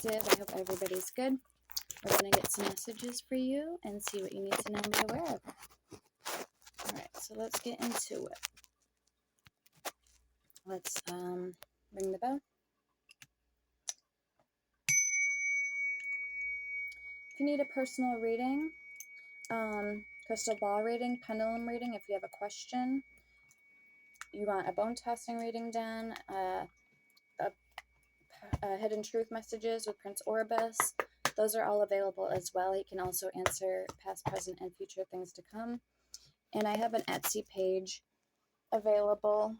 collective. I hope everybody's good. We're going to get some messages for you and see what you need to know and be aware of. Alright, so let's get into it. Let's ring the bell. If you need a personal reading, crystal ball reading, pendulum reading, if you have a question, you want a bone tossing reading done, hidden truth messages with Prince Orbis, those are all available as well. He can also answer past, present, and future things to come. And I have an Etsy page available.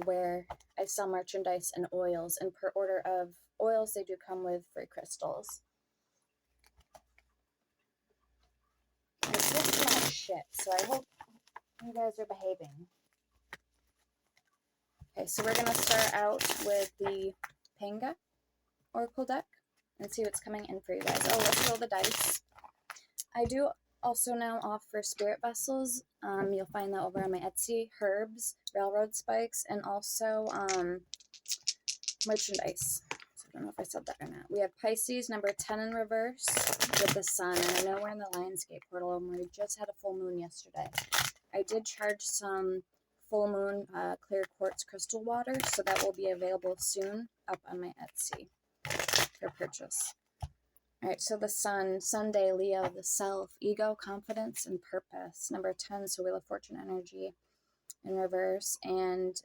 Where I sell merchandise and oils, and per order of oils, they do come with free crystals. This smells shit, so I hope you guys are behaving. Okay, so we're going to start out with the Panga Oracle deck and see what's coming in for you guys. Oh, let's roll the dice. I do also now offer spirit vessels. You'll find that over on my Etsy, herbs, railroad spikes, and also merchandise. So I don't know if I said that or not. We have Pisces, number 10 in reverse with the sun. And I know we're in the Lionsgate portal and we just had a full moon yesterday. I did charge some full moon clear quartz crystal water, so that will be available soon up on my Etsy for purchase. Alright, so the sun, Sunday, Leo, the self, ego, confidence, and purpose. Number 10, so Wheel of Fortune energy in reverse, and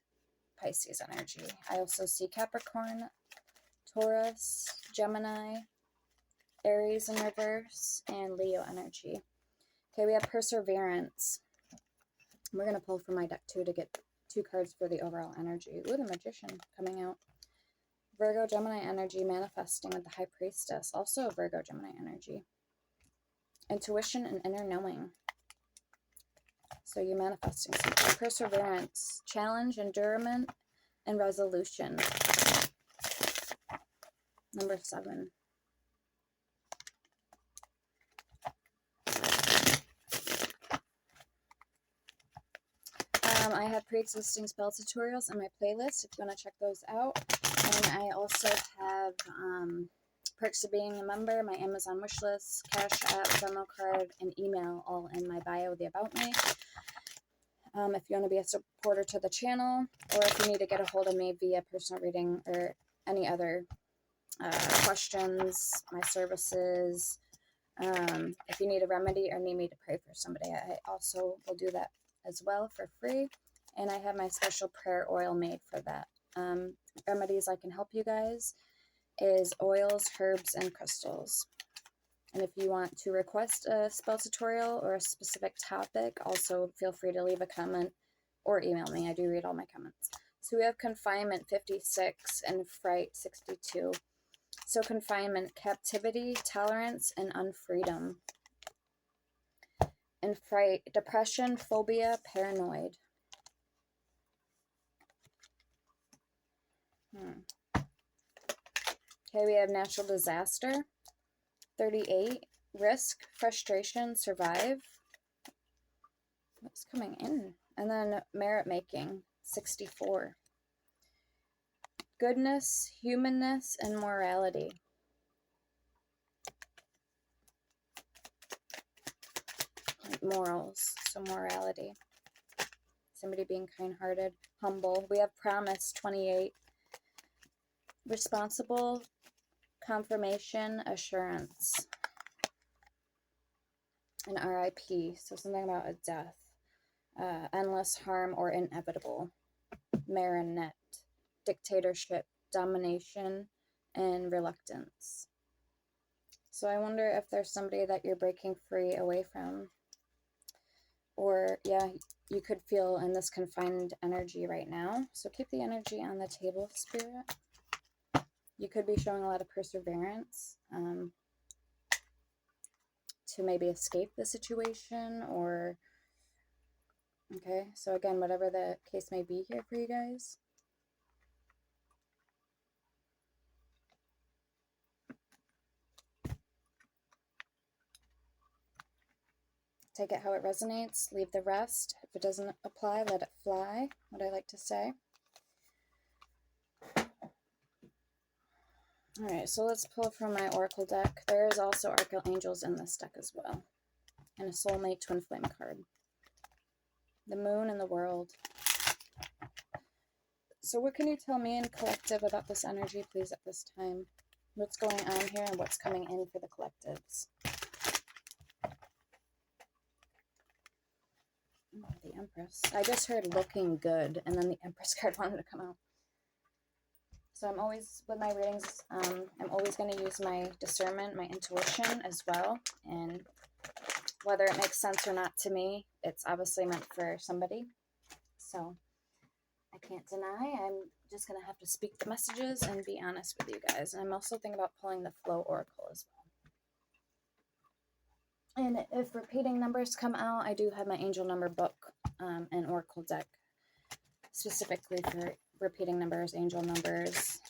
Pisces energy. I also see Capricorn, Taurus, Gemini, Aries in reverse, and Leo energy. Okay, we have Perseverance. We're going to pull from my deck too to get 2 cards for the overall energy. Ooh, the Magician coming out. Virgo, Gemini energy, manifesting with the High Priestess. Also a Virgo, Gemini energy. Intuition and inner knowing. So you're manifesting something. Perseverance, challenge, endurance, and resolution. Number 7. I have pre-existing spell tutorials on my playlist if you want to check those out. And I also have perks of being a member, my Amazon wishlist, Cash App, Venmo card, and email all in my bio, the About Me. If you want to be a supporter to the channel, or if you need to get a hold of me via personal reading or any other questions, my services, if you need a remedy or need me to pray for somebody, I also will do that as well for free. And I have my special prayer oil made for that. Remedies I can help you guys is oils, herbs, and crystals. And if you want to request a spell tutorial or a specific topic, also feel free to leave a comment or email me. I do read all my comments. So we have Confinement 56 and Fright 62. So Confinement, captivity, tolerance, and unfreedom. And Fright, depression, phobia, paranoid. Okay, we have natural disaster, 38, risk, frustration, survive. What's coming in? And then merit making, 64. Goodness, humanness, and morality. Morals, so morality. Somebody being kind-hearted, humble. We have promise, 28. Responsible, confirmation, assurance. And RIP, so something about a death. Endless harm or inevitable. Marionette, dictatorship, domination, and reluctance. So I wonder if there's somebody that you're breaking free away from. Or, yeah, you could feel in this confined energy right now. So keep the energy on the table, Spirit. You could be showing a lot of perseverance to maybe escape the situation, or, okay, so again, whatever the case may be here for you guys. Take it how it resonates, leave the rest. If it doesn't apply, let it fly, what I like to say. All right, so let's pull from my Oracle deck. There is also Archangels in this deck as well. And a Soulmate Twin Flame card. The Moon and the World. So what can you tell me in collective about this energy, please, at this time? What's going on here and what's coming in for the collectives? Oh, the Empress. I just heard looking good, and then the Empress card wanted to come out. So I'm always, with my readings, I'm always going to use my discernment, my intuition as well. And whether it makes sense or not to me, it's obviously meant for somebody. So I can't deny. I'm just going to have to speak the messages and be honest with you guys. And I'm also thinking about pulling the Flow Oracle as well. And if repeating numbers come out, I do have my angel number book and Oracle deck specifically for repeating numbers, angel numbers.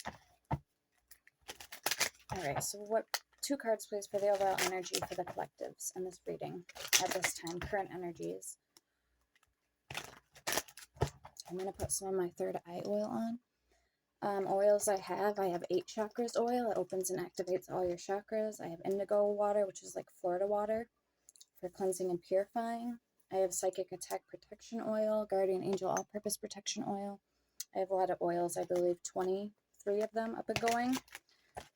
All right, so what 2 cards, please, for the overall energy for the collectives in this reading at this time, current energies. I'm going to put some of my third eye oil on. Oils I have 8 chakras oil. It opens and activates all your chakras. I have indigo water, which is like Florida water for cleansing and purifying. I have psychic attack protection oil, guardian angel all-purpose protection oil. I have a lot of oils, I believe 23 of them up and going.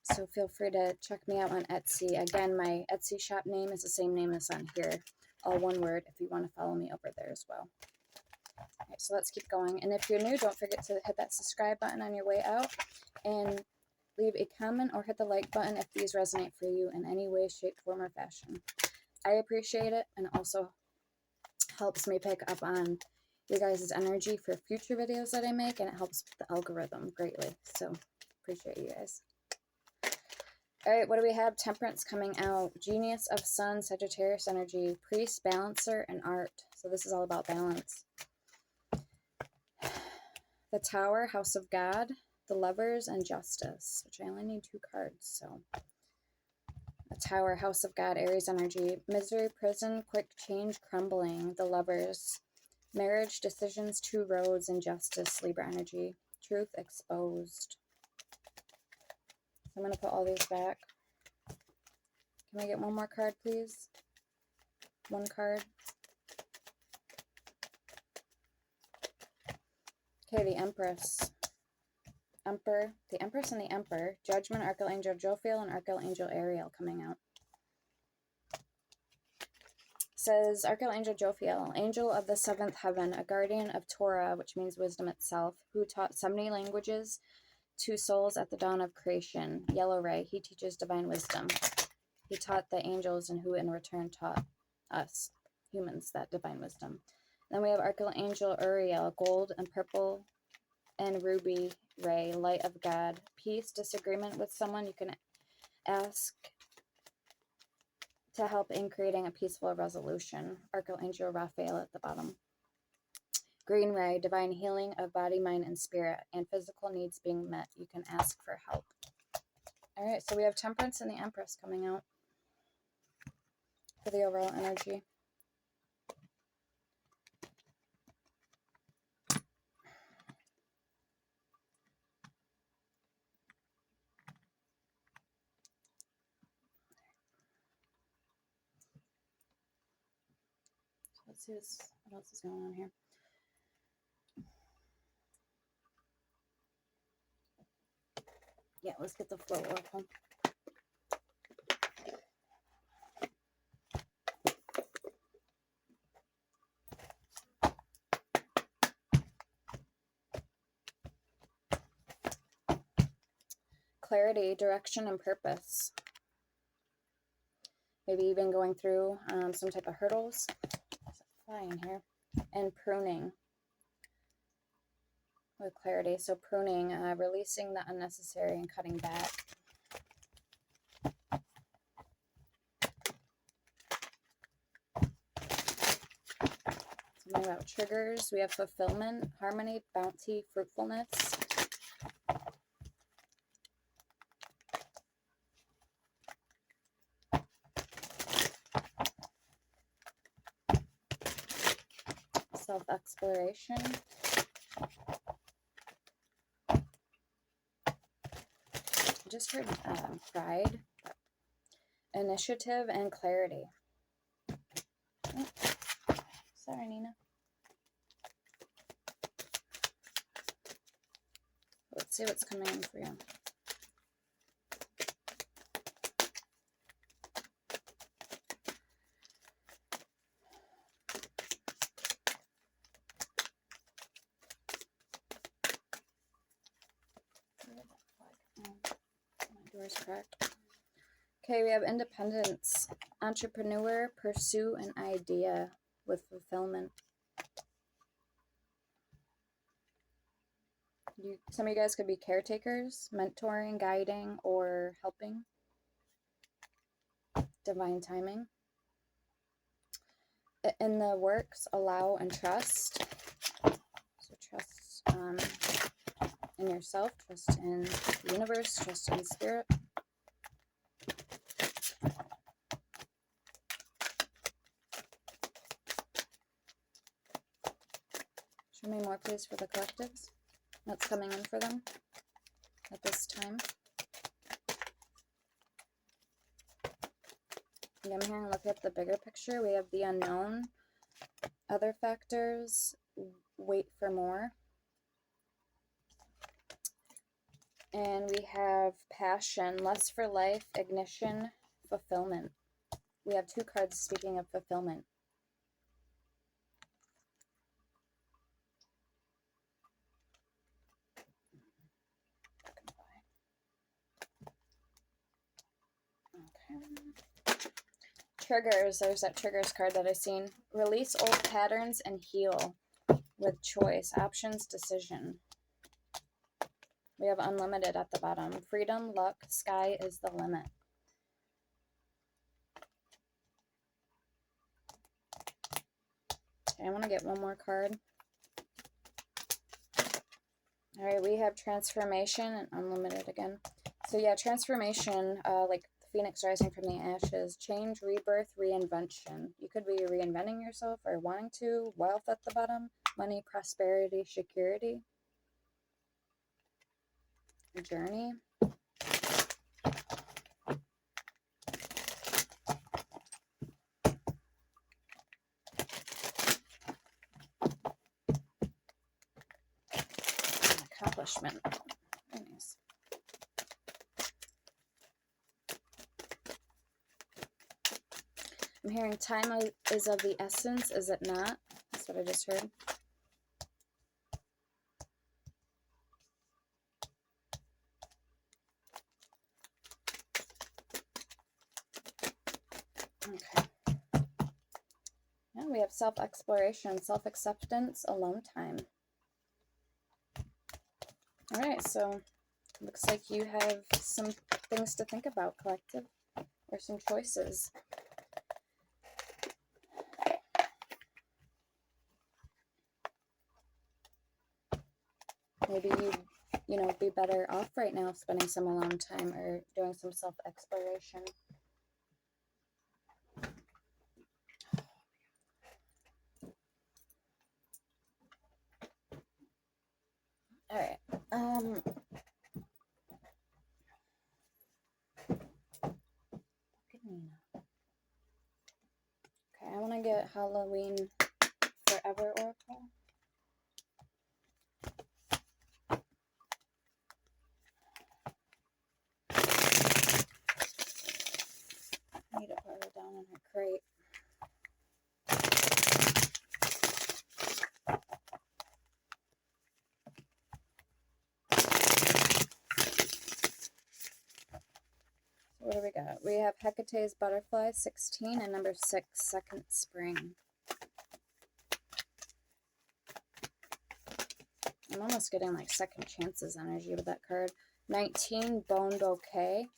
So feel free to check me out on Etsy. Again, my Etsy shop name is the same name as on here. All one word if you want to follow me over there as well. All right, so let's keep going. And if you're new, don't forget to hit that subscribe button on your way out. And leave a comment or hit the like button if these resonate for you in any way, shape, form, or fashion. I appreciate it, and also helps me pick up on your guys' energy for future videos that I make, and it helps the algorithm greatly. So appreciate you guys. All right, what do we have? Temperance coming out. Genius of Sun, Sagittarius energy, Priest, Balancer, and Art. So this is all about balance. The Tower, House of God, the Lovers, and Justice, which I only need 2 cards, so. The Tower, House of God, Aries energy, Misery, Prison, Quick Change, Crumbling, the Lovers, Marriage, Decisions, 2 Roads, and Justice, Libra energy, Truth, Exposed. So I'm going to put all these back. Can I get one more card, please? 1 card. Okay, the Empress. The Empress and the Emperor, Judgment, Archangel Jophiel, and Archangel Ariel coming out. Says Archangel Jophiel, angel of the 7th heaven, a guardian of Torah, which means wisdom itself, who taught 70 languages to souls at the dawn of creation. Yellow ray, he teaches divine wisdom. He taught the angels, and who in return taught us, humans, that divine wisdom. Then we have Archangel Uriel, gold and purple and ruby ray, light of God. Peace, disagreement with someone, you can ask to help in creating a peaceful resolution. Archangel Raphael at the bottom. Green ray, divine healing of body, mind, and spirit, and physical needs being met. You can ask for help. All right, so we have Temperance and the Empress coming out for the overall energy. Let's see what else is going on here. Yeah, let's get the Flow Oracle. Clarity, direction, and purpose. Maybe even going through some type of hurdles. There's a fly in here. And pruning with clarity. So pruning, releasing the unnecessary and cutting back. Something about triggers. We have fulfillment, harmony, bounty, fruitfulness. Self-exploration. just heard pride, initiative, and clarity. Oh, sorry, Nina. Let's see what's coming in for you. My door's cracked. Okay, we have independence, entrepreneur, pursue an idea with fulfillment. Some of you guys could be caretakers, mentoring, guiding, or helping. Divine timing. In the works, allow and trust. So trust in yourself, trust in the universe, trust in spirit. Show me more, please, for the collectives. What's coming in for them at this time? Yeah, I'm hearing look at the bigger picture. We have the unknown, other factors, wait for more. And we have passion, lust for life, ignition, fulfillment. We have two cards speaking of fulfillment. Okay. Triggers. There's that triggers card that I've seen. Release old patterns and heal with choice, options, decision. We have unlimited at the bottom. Freedom, luck, sky is the limit. Okay, I want to get one more card. All right, we have transformation and unlimited again. So yeah, transformation, like the phoenix rising from the ashes, change, rebirth, reinvention. You could be reinventing yourself or wanting to. Wealth at the bottom, money, prosperity, security. Journey. Accomplishment. Very nice. I'm hearing time is of the essence, is it not? That's what I just heard. Okay. Now we have self-exploration, self-acceptance, alone time. All right, so looks like you have some things to think about, collective, or some choices. Maybe you know, be better off right now spending some alone time or doing some self-exploration. All right. Okay, I want to get Halloween Forever Oracle. I need to put her down in her crate. What do we got? We have Hecate's Butterfly, 16, and number 6, Second Spring. I'm almost getting like second chances energy with that card. 19, Bone Bouquet.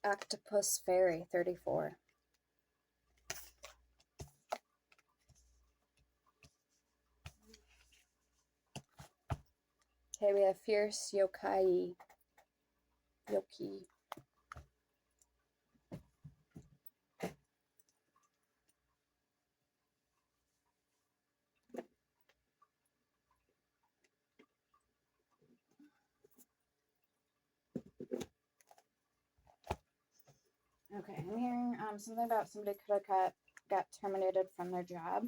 Octopus Fairy, 34. Okay, we have Fierce Yokai. Yoki. Okay, I'm hearing something about somebody could have got terminated from their job.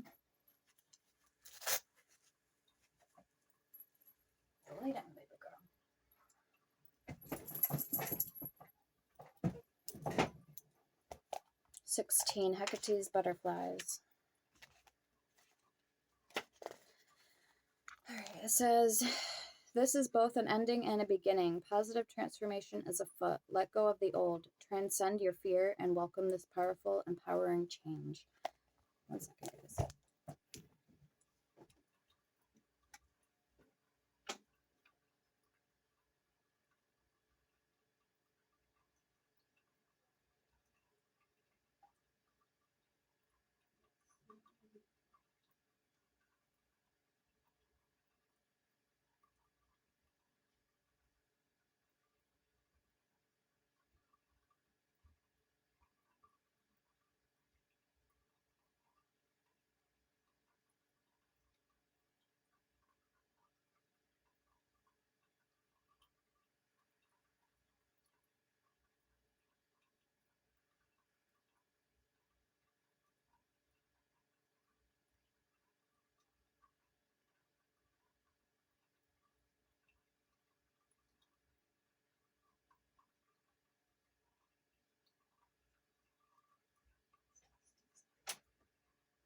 Lay down, baby girl. 16, Hecate's butterflies. Alright, it says, this is both an ending and a beginning. Positive transformation is afoot. Let go of the old. Transcend your fear and welcome this powerful, empowering change. 1 second, guys.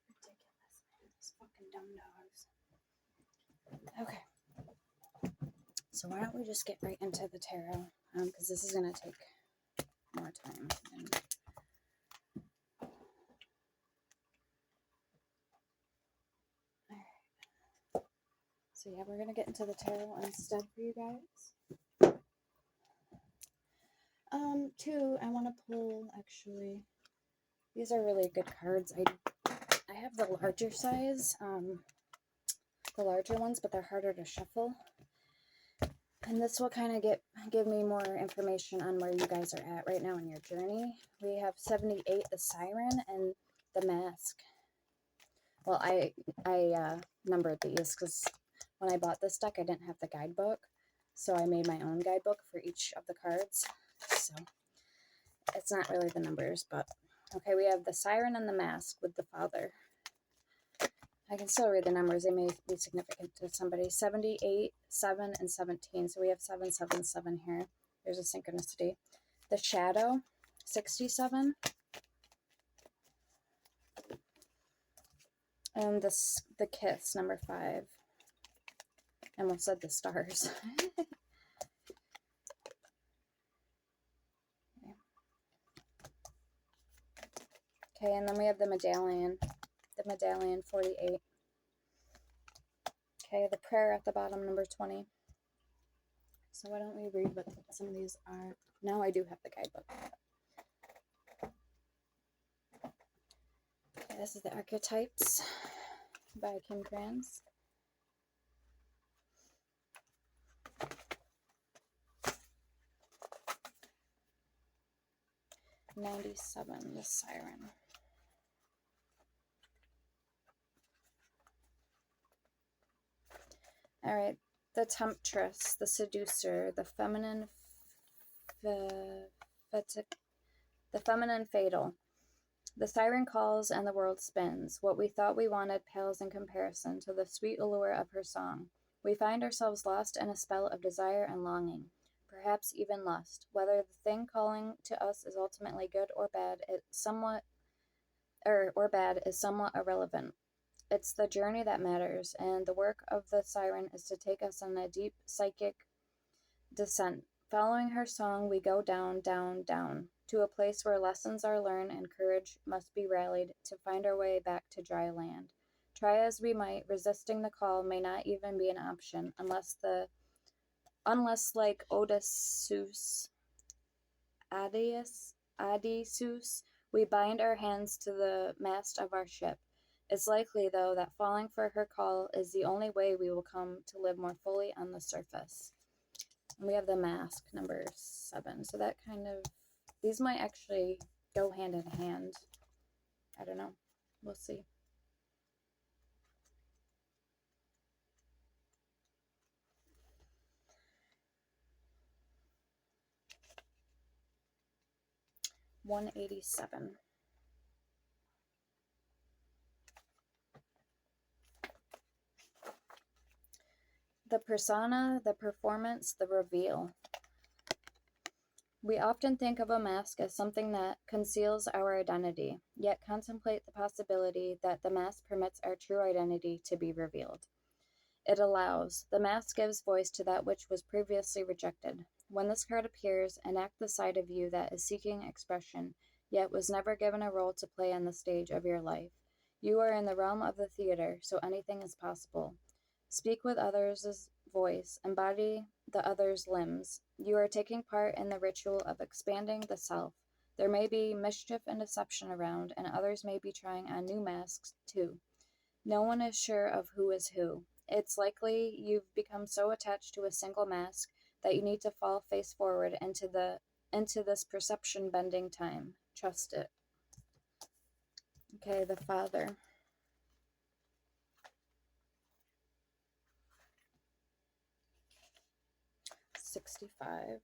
Ridiculous, man. These fucking dumb dogs. Okay. So why don't we just get right into the tarot? Because this is going to take more time. Alright. So yeah, we're going to get into the tarot instead for you guys. Two, I want to pull, actually, these are really good cards. I have the larger size, the larger ones, but they're harder to shuffle. And this will kind of give me more information on where you guys are at right now in your journey. We have 78, the Siren, and the Mask. Well, I numbered these because when I bought this deck, I didn't have the guidebook. So I made my own guidebook for each of the cards. So it's not really the numbers, but okay, we have the Siren and the Mask with the Father. I can still read the numbers. They may be significant to somebody. 78, 7, and 17. So we have 777 here. There's a synchronicity. The Shadow, 67. And the Kiss, number 5. I almost said the Stars. Okay, and then we have the Medallion. The Medallion, 48. Okay, the Prayer at the bottom, number 20. So why don't we read what some of these are? Now I do have the guidebook. Okay, this is the Archetypes by Kim Krans. '97, the Siren. All right, the Temptress, the Seducer, the Feminine, the Feminine Fatal. The siren calls and the world spins. What we thought we wanted pales in comparison to the sweet allure of her song. We find ourselves lost in a spell of desire and longing, perhaps even lust. Whether the thing calling to us is ultimately good or bad, is somewhat irrelevant. It's the journey that matters, and the work of the siren is to take us on a deep psychic descent. Following her song, we go down, down, down, to a place where lessons are learned and courage must be rallied to find our way back to dry land. Try as we might, resisting the call may not even be an option, unless like Odysseus, we bind our hands to the mast of our ship. It's likely, though, that falling for her call is the only way we will come to live more fully on the surface. And we have the Mask, number 7. So that kind of, these might actually go hand in hand. I don't know. We'll see. 187. The persona, the performance, the reveal. We often think of a mask as something that conceals our identity, yet contemplate the possibility that the mask permits our true identity to be revealed. It allows. The mask gives voice to that which was previously rejected. When this card appears, enact the side of you that is seeking expression, yet was never given a role to play on the stage of your life. You are in the realm of the theater, so anything is possible. Speak with others' voice, embody the other's limbs. You are taking part in the ritual of expanding the self. There may be mischief and deception around, and others may be trying on new masks too. No one is sure of who is who. It's likely you've become so attached to a single mask that you need to fall face forward into this perception bending time. Trust it. Okay, the Father. $65.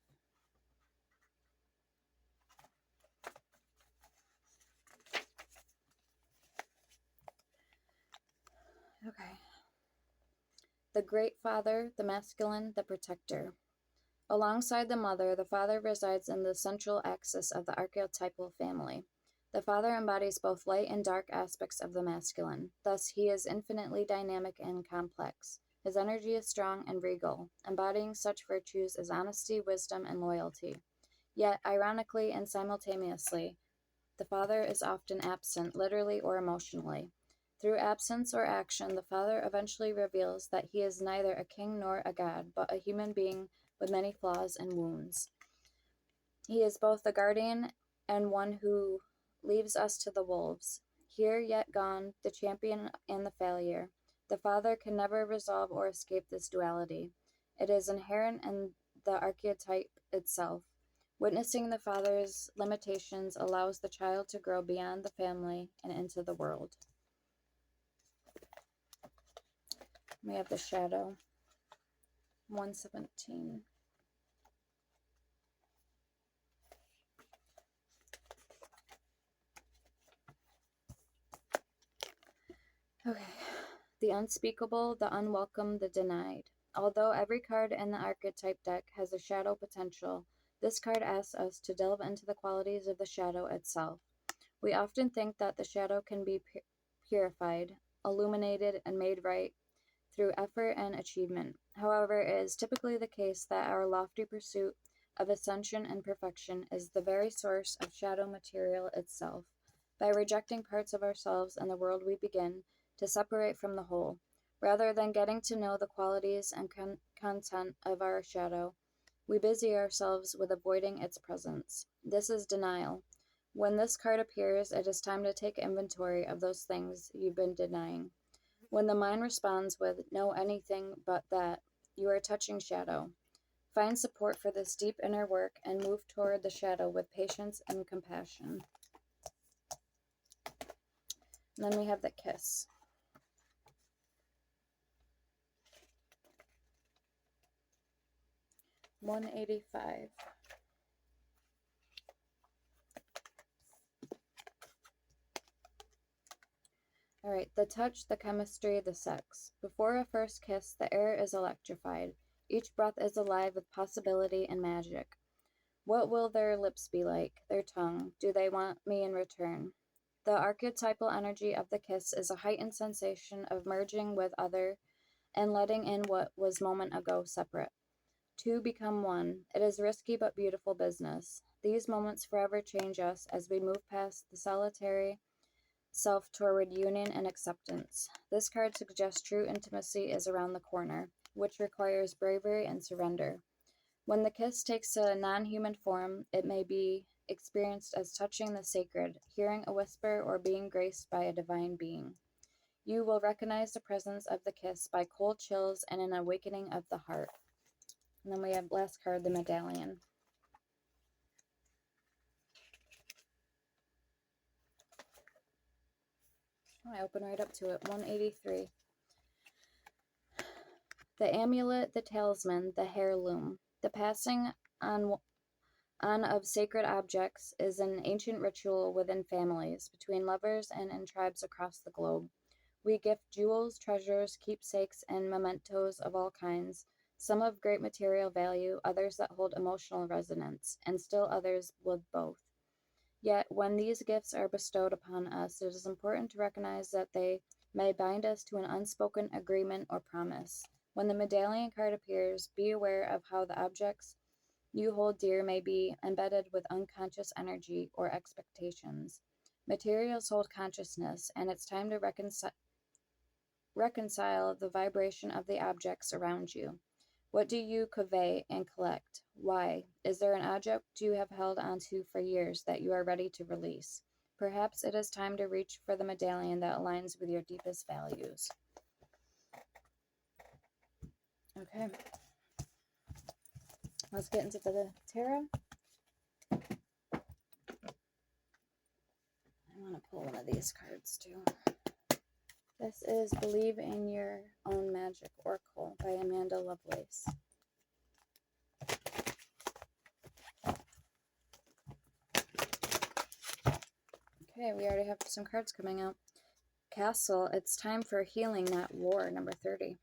Okay. The Great Father, the masculine, the protector. Alongside the mother, the father resides in the central axis of the archetypal family. The father embodies both light and dark aspects of the masculine. Thus, he is infinitely dynamic and complex. His energy is strong and regal, embodying such virtues as honesty, wisdom, and loyalty. Yet, ironically and simultaneously, the father is often absent, literally or emotionally. Through absence or action, the father eventually reveals that he is neither a king nor a god, but a human being with many flaws and wounds. He is both the guardian and one who leaves us to the wolves. Here yet gone, the champion and the failure. The father can never resolve or escape this duality. It is inherent in the archetype itself. Witnessing the father's limitations allows the child to grow beyond the family and into the world. We have the shadow. 117. Okay. The unspeakable, the unwelcome, the denied. Although every card in the archetype deck has a shadow potential, this card asks us to delve into the qualities of the shadow itself. We often think that the shadow can be purified, illuminated, and made right through effort and achievement. However, it is typically the case that our lofty pursuit of ascension and perfection is the very source of shadow material itself. By rejecting parts of ourselves and the world, we begin to separate from the whole. Rather than getting to know the qualities and content of our shadow, we busy ourselves with avoiding its presence. This is denial. When this card appears, it is time to take inventory of those things you've been denying. When the mind responds with "no anything but that," you are touching shadow. Find support for this deep inner work and move toward the shadow with patience and compassion. And then we have the kiss. $185. All right, the touch, the chemistry, the sex. Before a first kiss, the air is electrified. Each breath is alive with possibility and magic. What will their lips be like? Their tongue? Do they want me in return? The archetypal energy of the kiss is a heightened sensation of merging with other and letting in what was moment ago separate. Two become one. It is risky but beautiful business. These moments forever change us as we move past the solitary self toward union and acceptance. This card suggests true intimacy is around the corner, which requires bravery and surrender. When the kiss takes a non-human form, it may be experienced as touching the sacred, hearing a whisper, or being graced by a divine being. You will recognize the presence of the kiss by cold chills and an awakening of the heart. And then we have last card, the medallion. I open right up to it. 183. The amulet, the talisman, the heirloom. The passing on On of sacred objects is an ancient ritual within families, between lovers, and in tribes across the globe. We gift jewels, treasures, keepsakes, and mementos of all kinds, some of great material value, others that hold emotional resonance, and still others with both. Yet, when these gifts are bestowed upon us, it is important to recognize that they may bind us to an unspoken agreement or promise. When the medallion card appears, be aware of how the objects you hold dear may be embedded with unconscious energy or expectations. Materials hold consciousness, and it's time to reconcile the vibration of the objects around you. What do you convey and collect? Why? Is there an object you have held onto for years that you are ready to release? Perhaps it is time to reach for the medallion that aligns with your deepest values. Okay. Let's get into the tarot. I want to pull one of these cards too. This is Believe in Your Own Magic Oracle by Amanda Lovelace. Okay, we already have some cards coming out. Castle, it's time for healing, not war, number 30.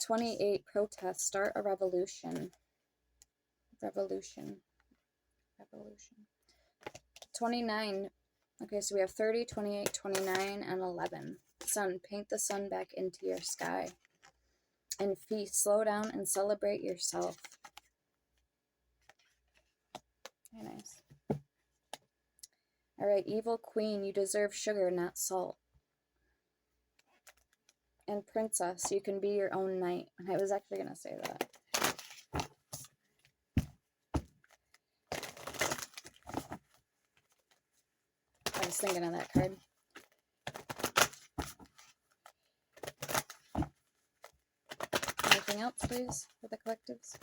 28, protest, start a revolution. Revolution. 29, okay, so we have 30, 28, 29, and 11. Sun, paint the sun back into your sky. And feast, slow down and celebrate yourself. Very nice. All right, evil queen, you deserve sugar, not salt. And princess, you can be your own knight. I was actually going to say that. I was thinking of that card. Anything else, please, for the collectives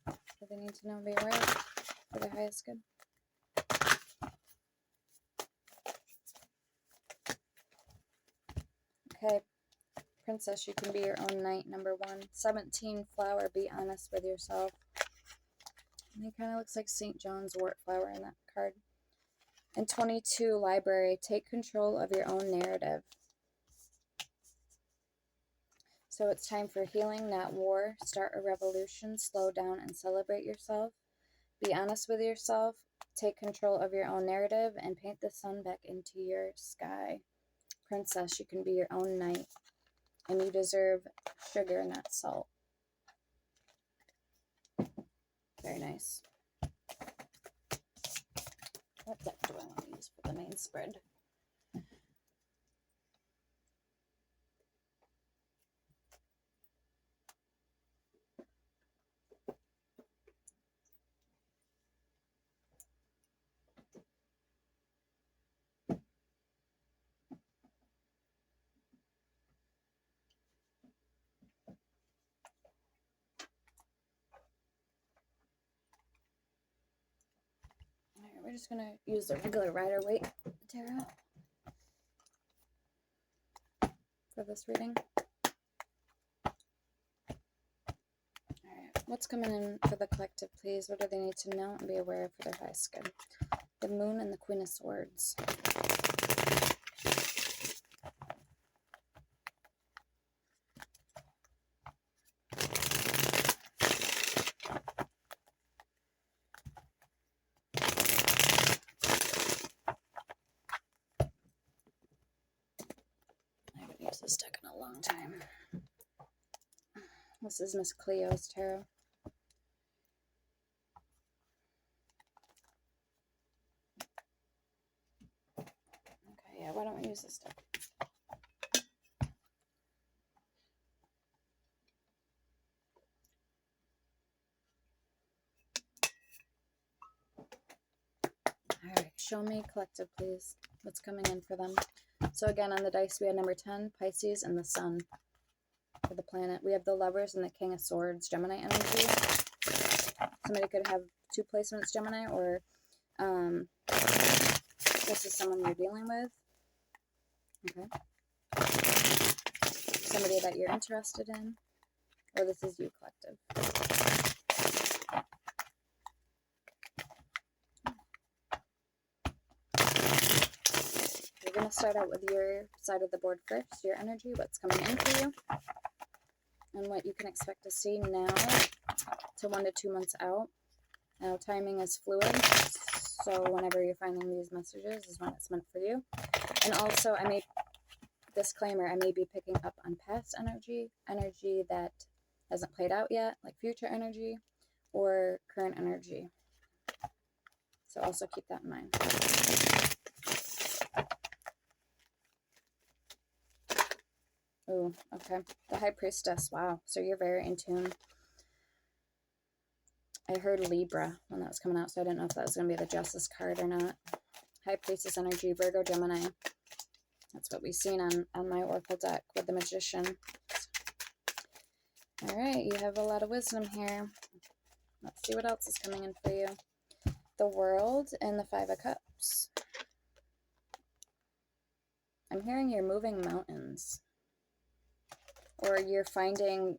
that they need to know and be aware of for their highest good? Okay, princess, you can be your own knight, number 1. 17, flower, be honest with yourself. And he kind of looks like St. John's wort flower in that card. And 22, library, take control of your own narrative. So it's time for healing, not war. Start a revolution, slow down and celebrate yourself. Be honest with yourself. Take control of your own narrative and paint the sun back into your sky. Princess, you can be your own knight. And you deserve sugar, not salt. Very nice. What deck do I want to use for the main spread? Alright, we're just going to use the regular Rider-Waite tarot for this reading. Alright, what's coming in for the collective, please? What do they need to know and be aware of for their highest good? The Moon and the Queen of Swords. I haven't used this deck in a long time. This is Miss Cleo's tarot. Okay, yeah, why don't we use this deck? Alright, show me collective, please. What's coming in for them? So again, on the dice, we had number 10, Pisces, and the Sun for the planet. We have the Lovers and the King of Swords, Gemini energy. Somebody could have 2 placements Gemini, or this is someone you're dealing with. Okay. Somebody that you're interested in, or this is you, collective. going to start out with your side of the board first, your energy, what's coming in for you, and what you can expect to see now to 1 to 2 months out. Now, timing is fluid, so whenever you're finding these messages is when it's meant for you. And also, disclaimer, I may be picking up on past energy that hasn't played out yet, like future energy or current energy. So also keep that in mind. Oh, okay. The High Priestess. Wow. So you're very in tune. I heard Libra when that was coming out, so I didn't know if that was going to be the Justice card or not. High Priestess energy, Virgo, Gemini. That's what we've seen on my Oracle deck with the Magician. All right, you have a lot of wisdom here. Let's see what else is coming in for you. The World and the Five of Cups. I'm hearing you're moving mountains. Or you are finding,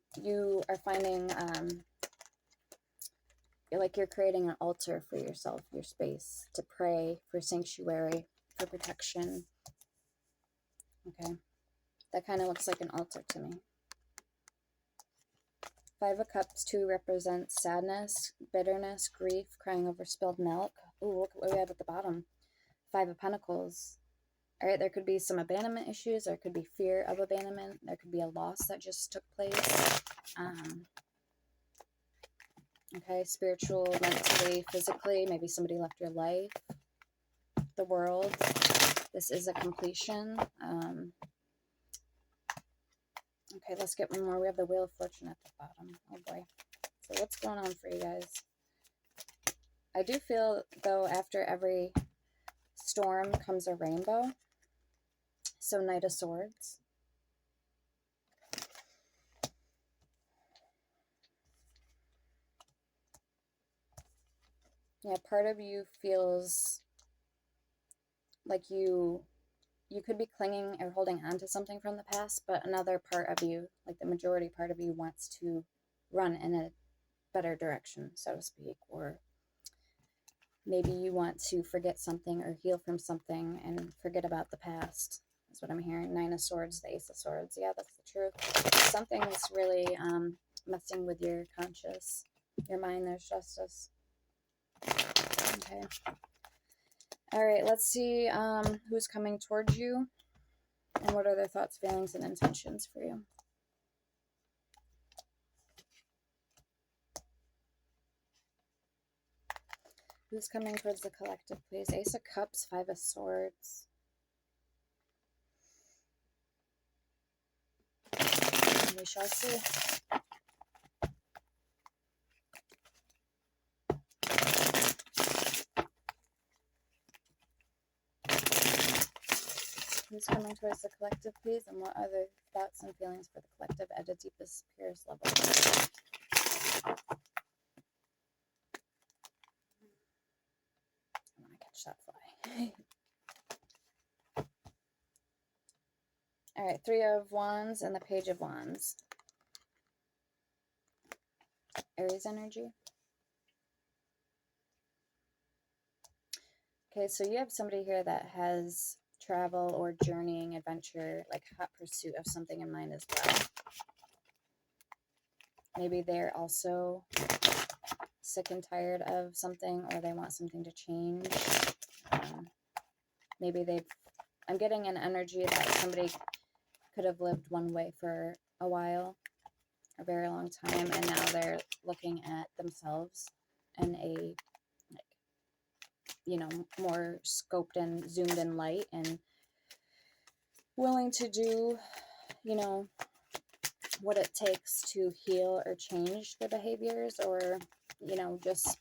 like you're creating an altar for yourself, your space, to pray, for sanctuary, for protection. Okay. That kind of looks like an altar to me. Five of Cups, too, represents sadness, bitterness, grief, crying over spilled milk. Ooh, look at what we have at the bottom. Five of Pentacles. All right, there could be some abandonment issues. There could be fear of abandonment. There could be a loss that just took place. Okay, spiritual, mentally, physically. Maybe somebody left your life. The World. This is a completion. Okay, let's get one more. We have the Wheel of Fortune at the bottom. Oh boy. So what's going on for you guys? I do feel, though, after every storm comes a rainbow. So Knight of Swords. Yeah, part of you feels like you could be clinging or holding on to something from the past, but another part of you, like the majority part of you, wants to run in a better direction, so to speak. Or maybe you want to forget something or heal from something and forget about the past. That's what I'm hearing. Nine of Swords, the Ace of Swords. Yeah, that's the truth. Something is really messing with your conscious, your mind. There's justice. Okay. All right, let's see who's coming towards you and what are their thoughts, feelings, and intentions for you. Who's coming towards the collective, please? Ace of Cups, Five of Swords. We shall see. Who's coming towards the collective, please? And what are their thoughts and feelings for the collective at a deepest, purest level? I want to catch that fly. All right, Three of Wands and the Page of Wands. Aries energy. Okay, so you have somebody here that has travel or journeying, adventure, like hot pursuit of something in mind as well. Maybe they're also sick and tired of something, or they want something to change. Maybe I'm getting an energy that somebody could have lived one way for a while, a very long time, and now they're looking at themselves in a, more scoped and zoomed in light, and willing to do, what it takes to heal or change their behaviors, or, just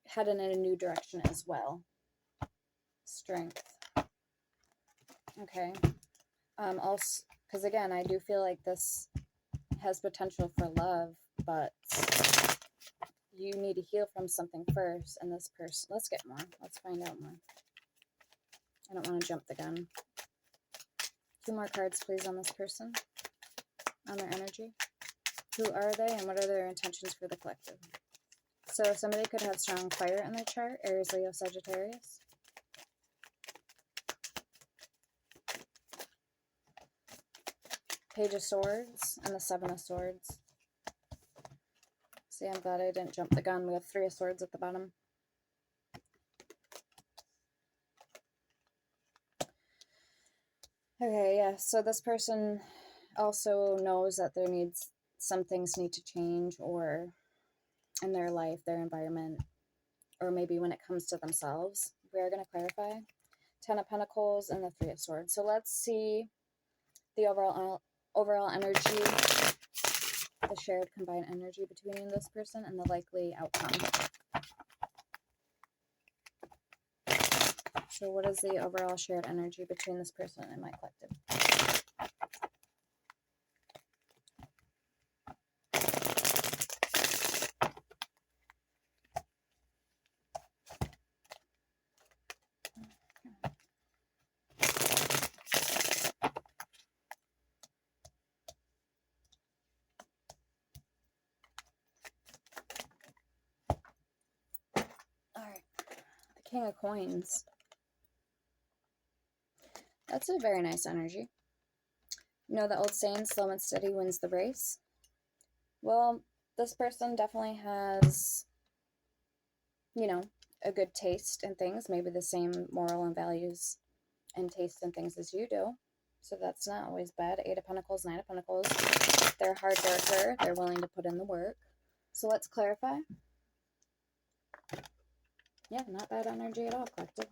head in a new direction as well. Strength. Okay. Also, because again, I do feel like this has potential for love, but you need to heal from something first. And this person, let's get more. Let's find out more. I don't want to jump the gun. 2 more cards, please, on this person, on their energy. Who are they and what are their intentions for the collective? So somebody could have strong fire in their chart, Aries, Leo, Sagittarius. Page of Swords and the Seven of Swords. See, I'm glad I didn't jump the gun. We have 3 of Swords at the bottom. Okay, yeah, so this person also knows that some things need to change, or in their life, their environment, or maybe when it comes to themselves. We're going to clarify. 10 of Pentacles and the 3 of Swords. So let's see the overall energy, the shared combined energy between you and this person, and the likely outcome. So what is the overall shared energy between this person and my collective? Alright, the King of Coins. That's a very nice energy. You know the old saying, slow and steady wins the race? Well, this person definitely has, you know, a good taste in things, maybe the same moral and values and taste in things as you do. So that's not always bad. 8 of Pentacles, 9 of Pentacles. They're a hard worker. They're willing to put in the work. So let's clarify. Yeah, not bad energy at all, collective.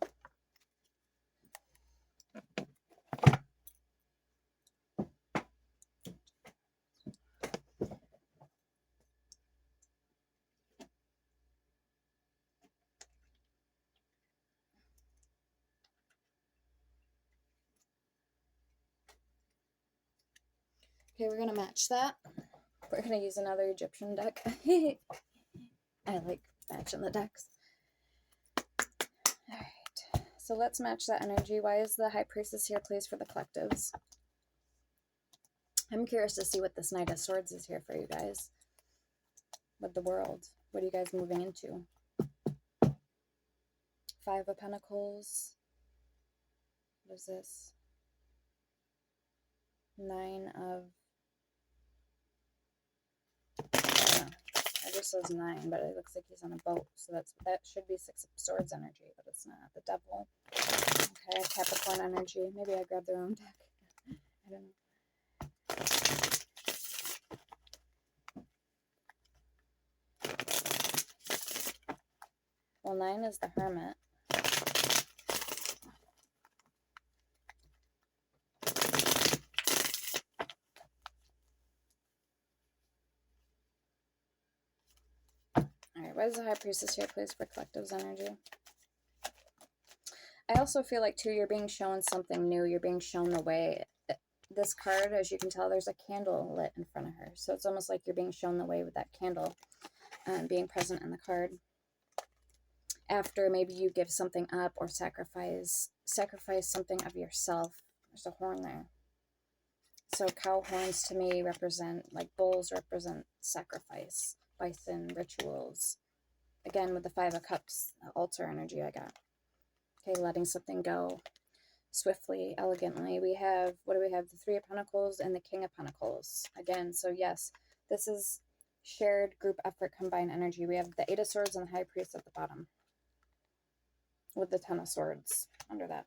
Okay, we're going to match that. We're going to use another Egyptian deck. I like matching the decks. Alright, so let's match that energy. Why is the High Priestess here, please, for the collectives? I'm curious to see what this Knight of Swords is here for you guys. With the world. What are you guys moving into? 5 of Pentacles. What is this? 9 of... I don't know. It just says 9, but it looks like he's on a boat. So that should be 6 of Swords energy, but it's not. The Devil. Okay, Capricorn energy. Maybe I grabbed the wrong deck. I don't know. Well, 9 is the Hermit. Alright, why is the High Priestess here, please, for collective's energy? I also feel like, too, you're being shown something new. You're being shown the way. This card, as you can tell, there's a candle lit in front of her. So it's almost like you're being shown the way with that candle being present in the card. After maybe you give something up or sacrifice something of yourself. There's a horn there. So cow horns to me represent, like bulls represent sacrifice, bison, rituals. Again, with the 5 of Cups, altar energy I got. Okay, letting something go swiftly, elegantly. We have, what do we have? The 3 of Pentacles and the King of Pentacles. Again, so yes, this is shared group effort, combined energy. We have the 8 of Swords and the High Priest at the bottom, with the 10 of Swords under that.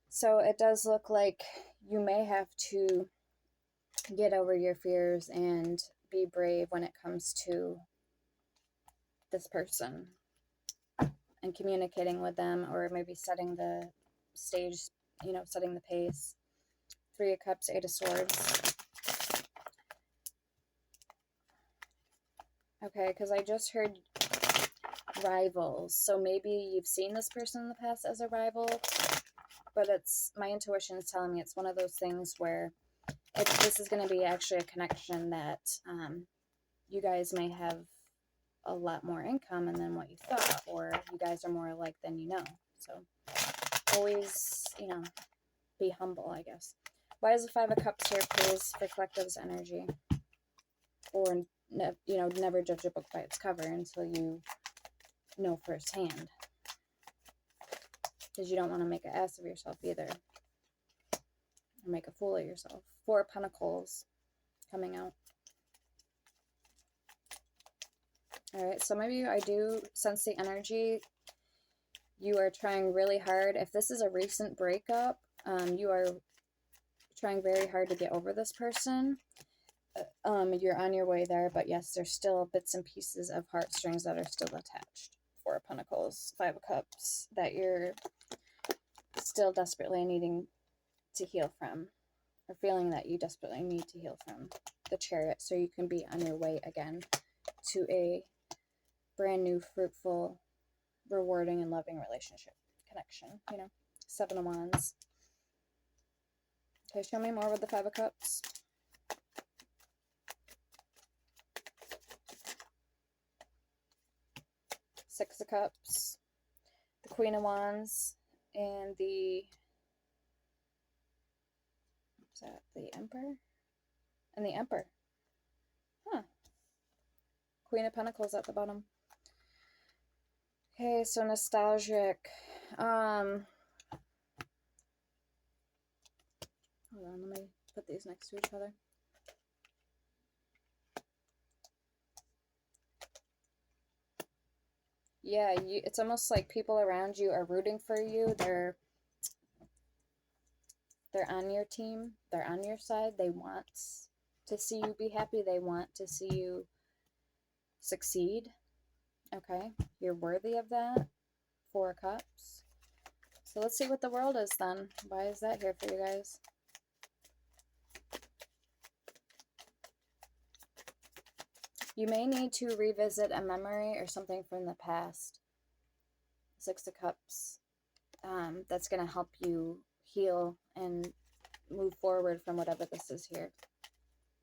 So it does look like you may have to get over your fears and be brave when it comes to this person and communicating with them, or maybe setting the stage, you know, setting the pace. 3 of Cups, 8 of Swords. Okay, because I just heard rivals. So maybe you've seen this person in the past as a rival, but it's, my intuition is telling me it's one of those things where this is going to be actually a connection that you guys may have a lot more in common than what you thought, or you guys are more alike than you know. So always, you know, be humble, I guess. Why is the 5 of Cups here, please, for collective's energy? Or, you know, never judge a book by its cover until you know firsthand. Because you don't want to make an ass of yourself either. or make a fool of yourself. Four of Pentacles coming out. All right, some of you, I do sense the energy. You are trying really hard. If this is a recent breakup, you are trying very hard to get over this person. You're on your way there, but yes, there's still bits and pieces of heartstrings that are still attached. Four of Pentacles, Five of Cups, that you're still desperately needing to heal from, or feeling that you desperately need to heal from. The Chariot, so you can be on your way again to a brand new, fruitful, rewarding, and loving relationship connection, you know. Seven of Wands. Okay, show me more with the Five of Cups. Six of Cups, the Queen of Wands, and the, is that the Emperor? And the Emperor. Huh. Queen of Pentacles at the bottom. Okay, so nostalgic. Hold on, let me put these next to each other. Yeah, it's almost like people around you are rooting for you. They're on your team. They're on your side. They want to see you be happy. They want to see you succeed. Okay, you're worthy of that. Four of Cups. So let's see what the world is then. Why is that here for you guys? You may need to revisit a memory or something from the past. Six of Cups. That's going to help you heal and move forward from whatever this is here,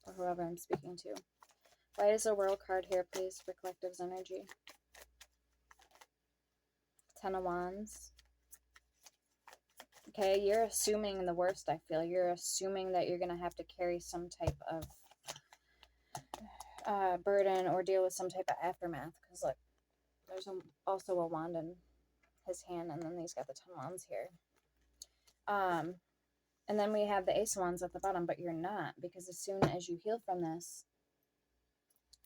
or whoever I'm speaking to. Why is the World card here, please, for collective's energy? Ten of Wands. Okay, you're assuming the worst, I feel. You're assuming that you're going to have to carry some type of burden or deal with some type of aftermath. Because, look, there's also a wand in his hand, and then he's got the 10 wands here. And then we have the Ace of Wands at the bottom, but you're not, because as soon as you heal from this,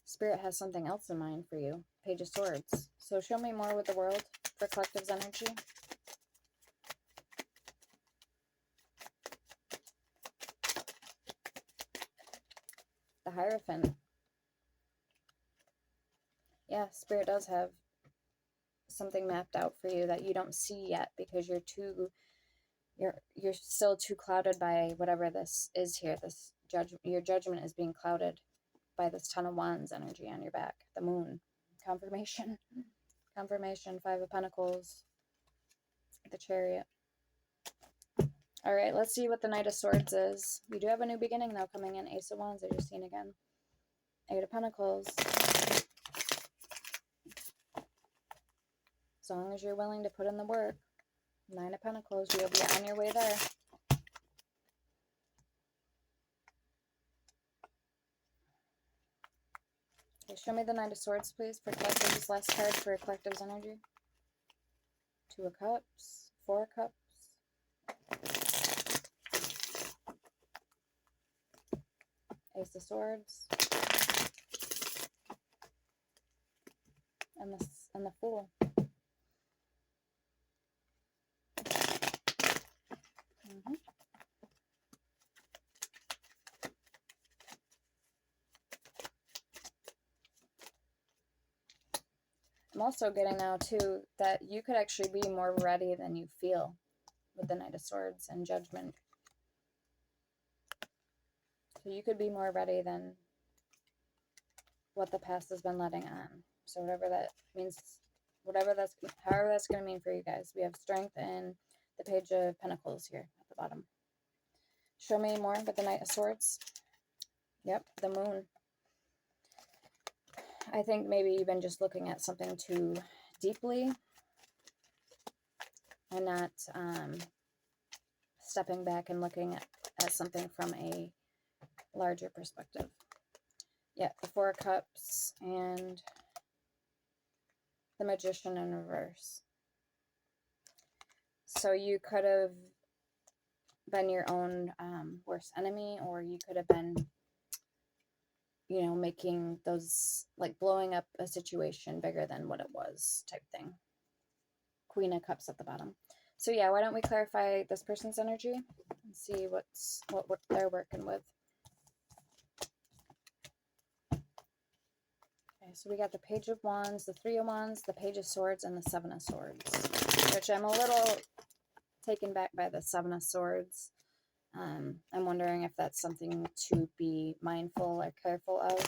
Spirit has something else in mind for you. Page of Swords. So show me more with the World for collective's energy. The Hierophant. Yeah, Spirit does have something mapped out for you that you don't see yet, because you're still too clouded by whatever this is here. This your judgment is being clouded by this Ten of Wands energy on your back. The Moon. Confirmation. Confirmation. Five of Pentacles. The Chariot. All right, let's see what the Knight of Swords is. We do have a new beginning, though, coming in. Ace of Wands, I just seen again. Eight of Pentacles. As long as you're willing to put in the work. Nine of Pentacles, you'll be on your way there. Okay, show me the Knight of Swords, please, for collective's last card for collective's energy. Two of Cups. Four of Cups. Ace of Swords. And the Fool. I'm also getting now, too, that you could actually be more ready than you feel with the Knight of Swords and Judgment. So you could be more ready than what the past has been letting on. So whatever that means, however that's going to mean for you guys. We have Strength and the Page of Pentacles here at the bottom. Show me more with the Knight of Swords. Yep, the Moon. I think maybe you've been just looking at something too deeply and not stepping back and looking at something from a larger perspective. Yeah, the Four of Cups and the Magician in reverse. So you could have been your own worst enemy, or you could have been, you know, making those, like blowing up a situation bigger than what it was type thing. Queen of Cups at the bottom. So yeah, why don't we clarify this person's energy and see what they're working with. Okay, so we got the Page of Wands, the Three of Wands, the Page of Swords, and the Seven of Swords, which I'm a little taken back by the Seven of Swords. I'm wondering if that's something to be mindful or careful of.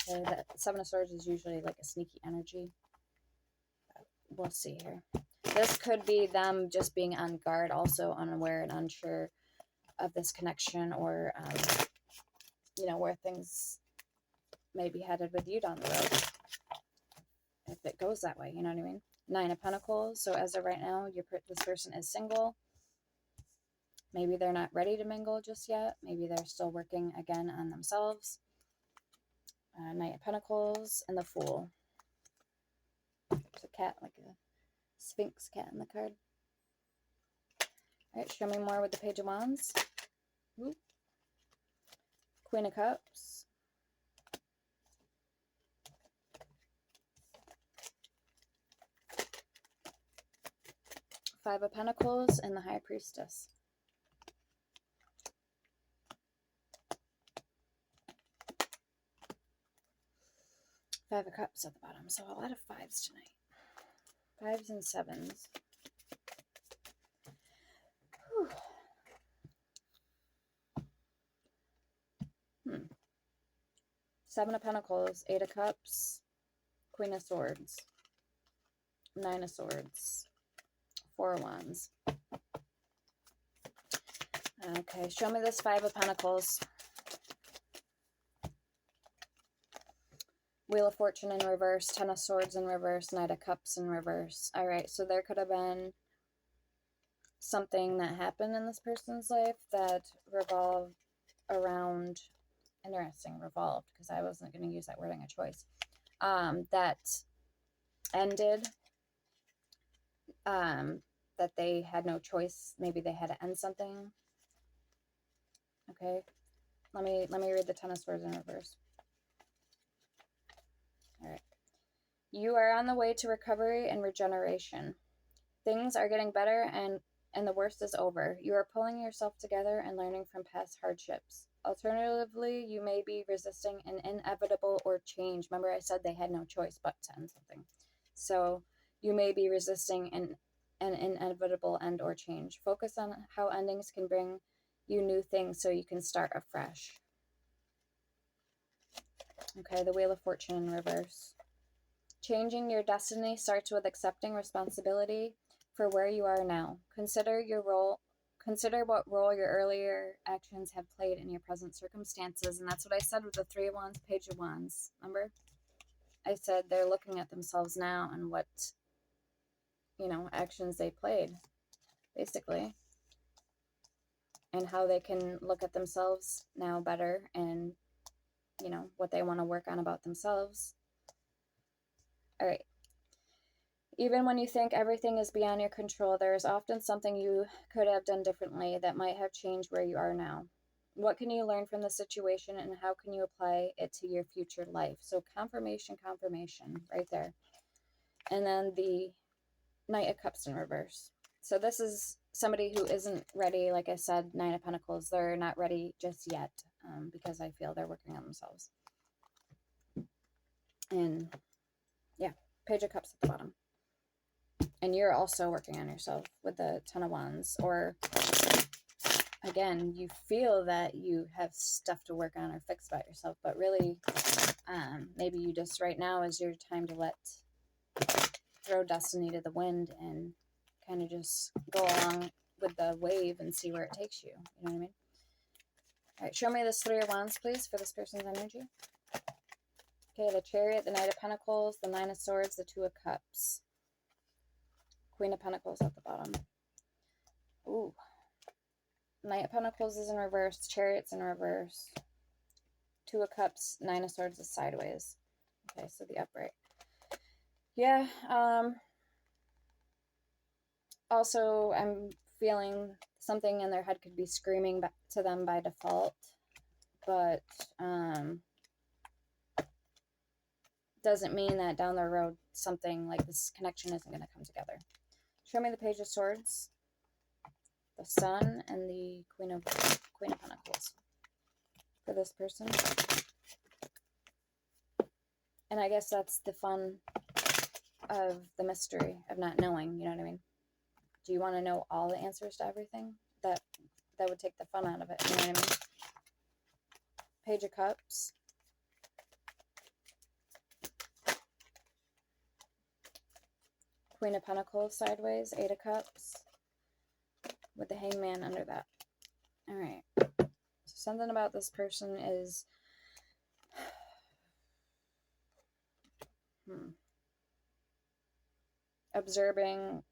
Okay, the Seven of Swords is usually like a sneaky energy. We'll see here. This could be them just being on guard, also unaware and unsure of this connection, or, you know, where things may be headed with you down the road. If it goes that way, you know what I mean? Nine of Pentacles. So as of right now, this person is single. Maybe they're not ready to mingle just yet. Maybe they're still working again on themselves. Knight of Pentacles and the Fool. There's a cat, like a Sphinx cat in the card. All right, show me more with the Page of Wands. Ooh. Queen of Cups. Five of Pentacles and the High Priestess. Five of Cups at the bottom. So a lot of fives tonight. Fives and sevens. Whew. Seven of Pentacles, Eight of Cups, Queen of Swords, Nine of Swords, Four of Wands. Okay, show me this Five of Pentacles. Wheel of Fortune in reverse, Ten of Swords in reverse, Knight of Cups in reverse. All right, so there could have been something that happened in this person's life that revolved around, interesting, revolved, because I wasn't going to use that wording of choice, that ended, that they had no choice. Maybe they had to end something. Okay, let me read the Ten of Swords in reverse. All right. You are on the way to recovery and regeneration. Things are getting better, and the worst is over. You are pulling yourself together and learning from past hardships. Alternatively, you may be resisting an inevitable or change. Remember, I said they had no choice but to end something. So you may be resisting an inevitable end or change. Focus on how endings can bring you new things so you can start afresh. Okay, the Wheel of Fortune in reverse. Changing your destiny starts with accepting responsibility for where you are now. Consider what role your earlier actions have played in your present circumstances. And that's what I said with the Three of Wands, Page of Wands. Remember? I said they're looking at themselves now and what, you know, actions they played, basically. And how they can look at themselves now better, and, you know, what they want to work on about themselves. All right. Even when you think everything is beyond your control, there is often something you could have done differently that might have changed where you are now. What can you learn from the situation, and how can you apply it to your future life? So confirmation, right there. And then the Knight of Cups in reverse. So this is somebody who isn't ready. Like I said, Nine of Pentacles, they're not ready just yet, because I feel they're working on themselves. And yeah, Page of Cups at the bottom. And you're also working on yourself with the Ten of Wands. Or, again, you feel that you have stuff to work on or fix about yourself. But really, maybe you just, right now is your time to throw destiny to the wind and kind of just go along with the wave and see where it takes you. You know what I mean? All right, show me this Three of Wands, please, for this person's energy. Okay, the Chariot, the Knight of Pentacles, the Nine of Swords, the Two of Cups. Queen of Pentacles at the bottom. Ooh. Knight of Pentacles is in reverse. Chariot's in reverse. Two of Cups, Nine of Swords is sideways. Okay, so the upright. Yeah. Also, I'm feeling something in their head could be screaming back to them by default, but doesn't mean that down the road something like this connection isn't going to come together. Show me the Page of Swords, the Sun, and the Queen of Pentacles for this person. And I guess that's the fun of the mystery of not knowing, you know what I mean? Do you want to know all the answers to everything? That would take the fun out of it, you know what I mean? Page of Cups. Queen of Pentacles sideways, 8 of Cups, with the Hangman under that. All right. So something about this person is observing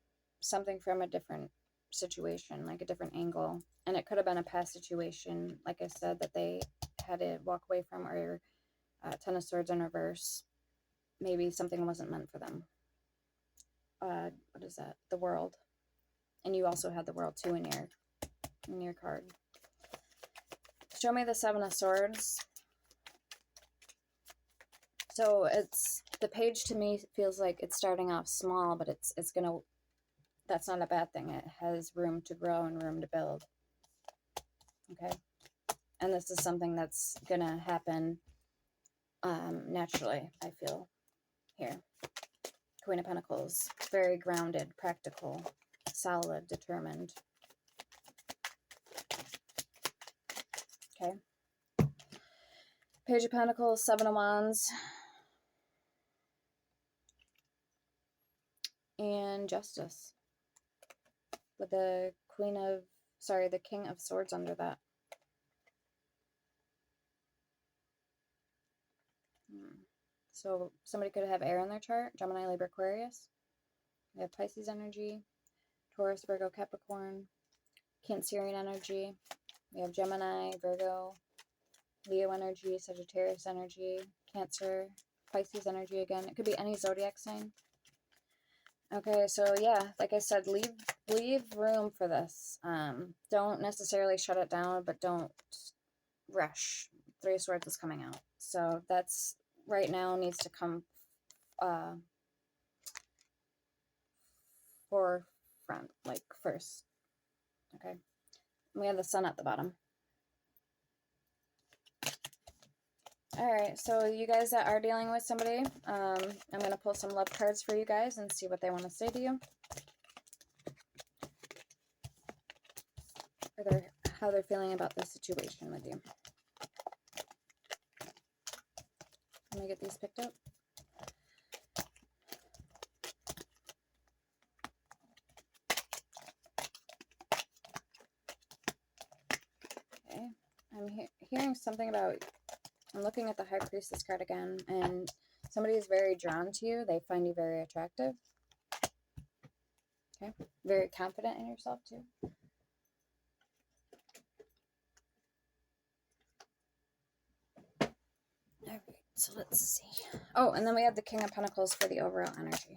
something from a different situation, like a different angle. And it could have been a past situation, like I said, that they had to walk away from, or Ten of Swords in reverse. Maybe something wasn't meant for them. What is that? The World. And you also had the World too in your card. Show me the Seven of Swords. So it's, the page to me feels like it's starting off small, but it's gonna, that's not a bad thing. It has room to grow and room to build. Okay. And this is something that's gonna happen naturally, I feel here. Queen of Pentacles, very grounded, practical, solid, determined. Okay. Page of Pentacles, Seven of Wands, and Justice, with the the King of Swords under that. So somebody could have air in their chart, Gemini, Libra, Aquarius. We have Pisces energy, Taurus, Virgo, Capricorn, Cancerian energy. We have Gemini, Virgo, Leo energy, Sagittarius energy, Cancer, Pisces energy again. It could be any zodiac sign. Okay, so yeah, like I said, leave room for this. Don't necessarily shut it down, but don't rush. Three of Swords is coming out. So that's right now needs to come forefront, like first. Okay. We have the Sun at the bottom. Alright, so you guys that are dealing with somebody, I'm going to pull some love cards for you guys and see what they want to say to you. Or how they're feeling about this situation with you. Let me get these picked up. Okay, I'm hearing something about, I'm looking at the High Priestess card again, and somebody is very drawn to you. They find you very attractive. Okay, very confident in yourself too. Alright, so let's see. Oh, and then we have the King of Pentacles for the overall energy.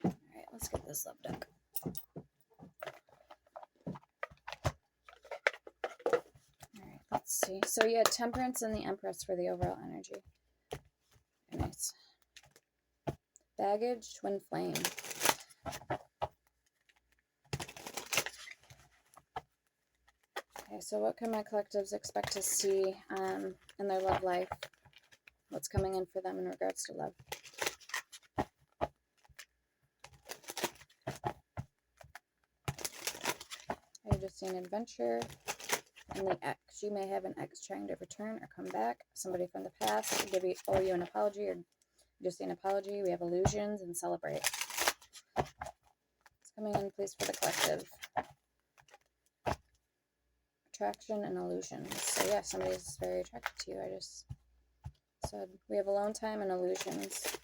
Alright, let's get this love deck. Alright, let's see. So you had Temperance and the Empress for the overall energy. Very nice. Baggage, Twin Flame. Okay, so what can my collectives expect to see in their love life? What's coming in for them in regards to love? I just see an adventure and the ex. You may have an ex trying to return or come back. Somebody from the past owe you an apology, or just see an apology. We have illusions and celebrate. It's coming in, please, for the collective. Attraction and illusions. So yeah, somebody is very attracted to you. I just said. We have alone time and illusions.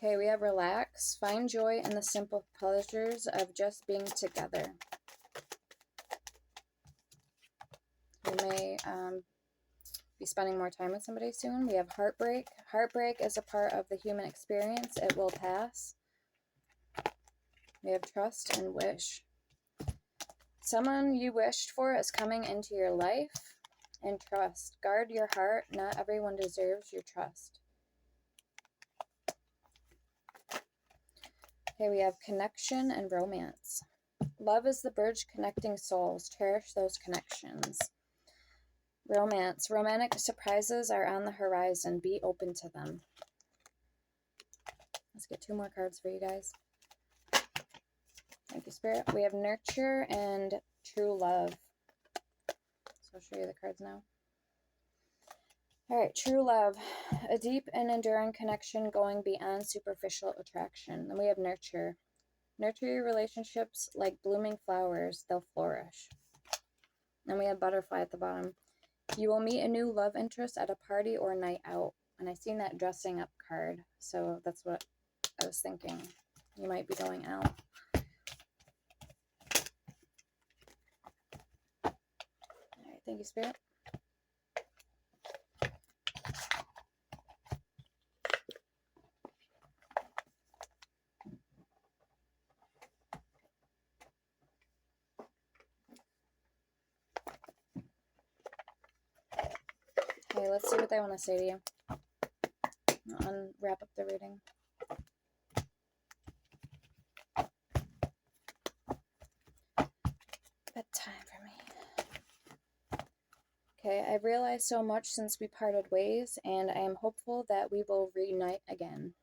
Okay, we have relax. Find joy in the simple pleasures of just being together. We may be spending more time with somebody soon. We have heartbreak. Heartbreak is a part of the human experience. It will pass. We have trust and wish. Someone you wished for is coming into your life. And trust. Guard your heart. Not everyone deserves your trust. Okay, we have connection and romance. Love is the bridge connecting souls. Cherish those connections. Romance. Romantic surprises are on the horizon. Be open to them. Let's get 2 more cards for you guys. Thank you, Spirit. We have nurture and true love. So I'll show you the cards now. All right, true love. A deep and enduring connection going beyond superficial attraction. Then we have nurture. Nurture your relationships like blooming flowers. They'll flourish. Then we have butterfly at the bottom. You will meet a new love interest at a party or night out. And I seen that dressing up card. So that's what I was thinking. You might be going out. All right, thank you, Spirit. Okay, let's see what they want to say to you. I'll wrap up the reading. Bedtime for me. Okay, I've realized so much since we parted ways, and I am hopeful that we will reunite again.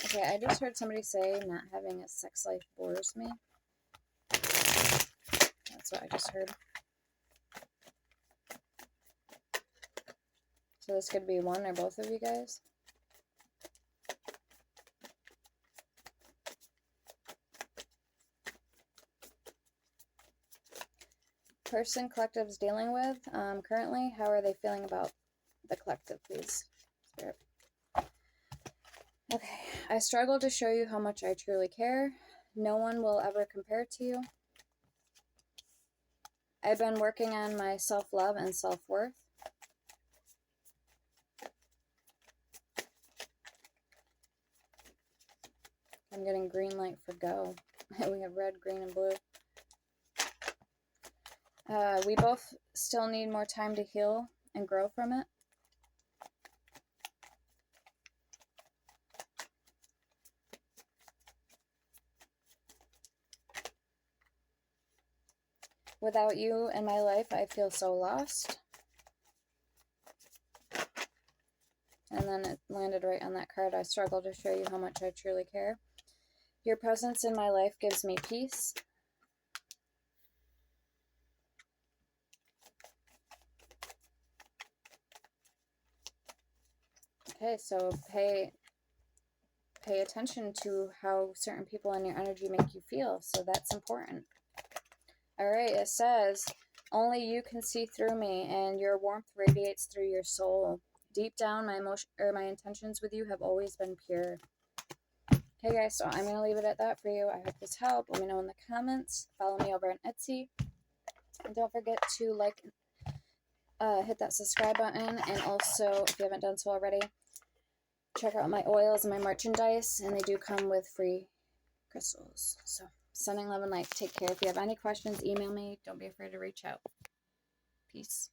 Okay, I just heard somebody say not having a sex life bores me. That's what I just heard. So this could be one or both of you guys. Person collective's dealing with currently, how are they feeling about the collective, please, Spirit? Okay, I struggle to show you how much I truly care. No one will ever compare to you. I've been working on my self-love and self-worth. I'm getting green light for go. We have red, green, and blue. We both still need more time to heal and grow from it. Without you in my life, I feel so lost. And then it landed right on that card. I struggle to show you how much I truly care. Your presence in my life gives me peace. Okay, so pay attention to how certain people in your energy make you feel. So that's important. All right, it says, only you can see through me, and your warmth radiates through your soul. Deep down, my intentions with you have always been pure. Okay, guys, so I'm going to leave it at that for you. I hope this helped. Let me know in the comments. Follow me over on Etsy. And don't forget to hit that subscribe button. And also, if you haven't done so already, check out my oils and my merchandise. And they do come with free crystals. So, sending love and light. Take care. If you have any questions, email me. Don't be afraid to reach out. Peace.